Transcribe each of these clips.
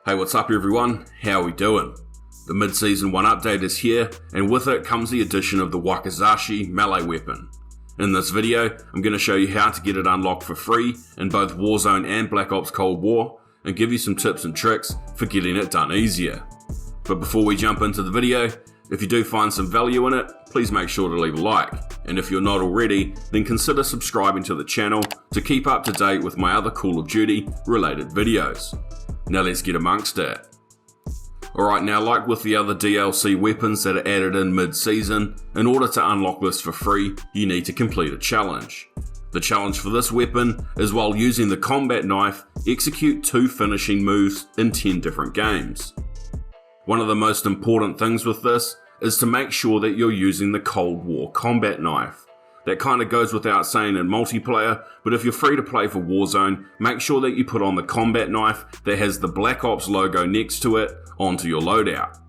Hey, what's up everyone? How are we doing? The mid-season 1 update is here, and with it comes the addition of the Wakizashi melee weapon. In this video, I'm going to show you how to get it unlocked for free in both Warzone and Black Ops Cold War, and give you some tips and tricks for getting it done easier. But before we jump into the video, if you do find some value in it, please make sure to leave a like, and if you're not already, then consider subscribing to the channel to keep up to date with my other Call of Duty related videos. Now let's get amongst it. Alright, now like with the other DLC weapons that are added in mid-season, in order to unlock this for free, you need to complete a challenge. The challenge for this weapon is while using the combat knife, execute 2 finishing moves in 10 different games. One of the most important things with this is to make sure that you're using the Cold War combat knife. That kind of goes without saying in multiplayer, but if you're free to play for Warzone, make sure that you put on the combat knife that has the Black Ops logo next to it onto your loadout.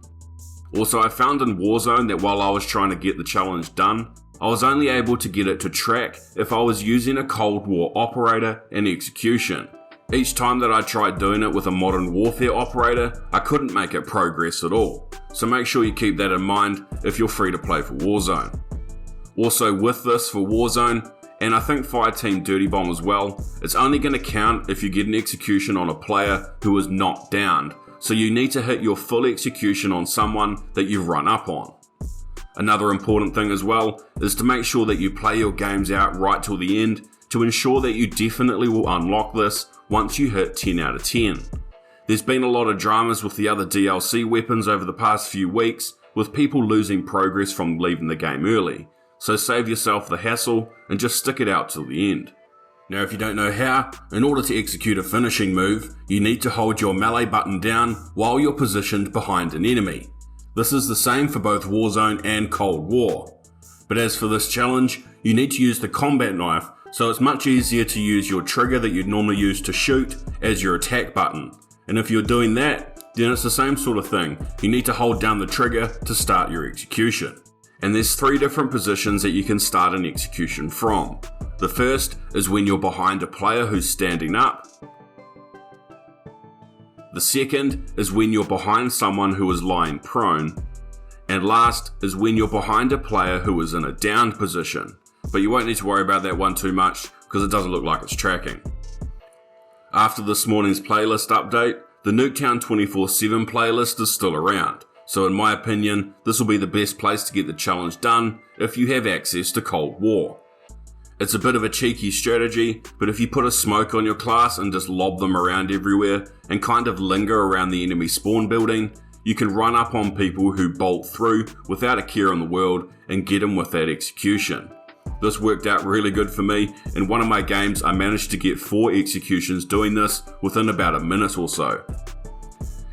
Also, I found in Warzone that while I was trying to get the challenge done, I was only able to get it to track if I was using a Cold War operator and execution. Each time that I tried doing it with a Modern Warfare operator, I couldn't make it progress at all. So make sure you keep that in mind if you're free to play for Warzone. Also with this for Warzone, and I think Fireteam Dirty Bomb as well, it's only going to count if you get an execution on a player who is not downed, so you need to hit your full execution on someone that you've run up on. Another important thing as well is to make sure that you play your games out right till the end to ensure that you definitely will unlock this once you hit 10 out of 10. There's been a lot of dramas with the other DLC weapons over the past few weeks, with people losing progress from leaving the game early. So save yourself the hassle and just stick it out till the end. Now if you don't know how, in order to execute a finishing move, you need to hold your melee button down while you're positioned behind an enemy. This is the same for both Warzone and Cold War. But as for this challenge, you need to use the combat knife, so it's much easier to use your trigger that you'd normally use to shoot as your attack button. And if you're doing that, then it's the same sort of thing. You need to hold down the trigger to start your execution. And there's 3 different positions that you can start an execution from. The first is when you're behind a player who's standing up. The second is when you're behind someone who is lying prone. And last is when you're behind a player who is in a downed position. But you won't need to worry about that one too much because it doesn't look like it's tracking. After this morning's playlist update, the Nuketown 24/7 playlist is still around. So in my opinion, this will be the best place to get the challenge done if you have access to Cold War. It's a bit of a cheeky strategy, but if you put a smoke on your class and just lob them around everywhere and kind of linger around the enemy spawn building, you can run up on people who bolt through without a care in the world and get them with that execution. This worked out really good for me. In one of my games I managed to get 4 executions doing this within about a minute or so.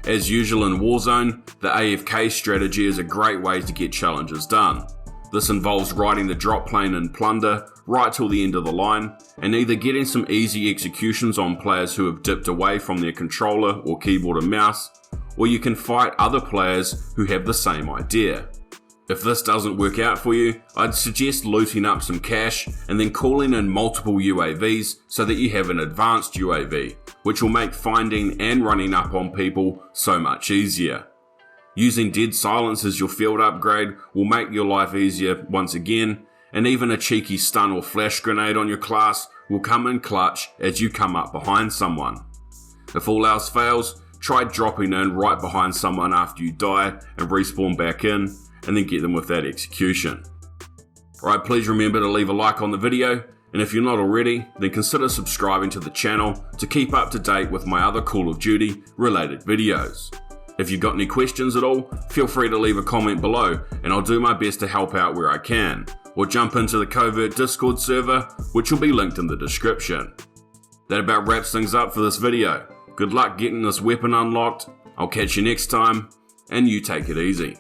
As usual in Warzone, the AFK strategy is a great way to get challenges done. This involves riding the drop plane and plunder right till the end of the line, and either getting some easy executions on players who have dipped away from their controller or keyboard and mouse, or you can fight other players who have the same idea. If this doesn't work out for you, I'd suggest looting up some cash and then calling in multiple UAVs so that you have an advanced UAV, which will make finding and running up on people so much easier. Using dead silence as your field upgrade will make your life easier once again, and even a cheeky stun or flash grenade on your class will come in clutch as you come up behind someone. If all else fails, try dropping in right behind someone after you die and respawn back in, and then get them with that execution. Alright, please remember to leave a like on the video, and if you're not already, then consider subscribing to the channel to keep up to date with my other Call of Duty related videos. If you've got any questions at all, feel free to leave a comment below and I'll do my best to help out where I can, or jump into the covert Discord server, which will be linked in the description. That about wraps things up for this video. Good luck getting this weapon unlocked, I'll catch you next time, and you take it easy.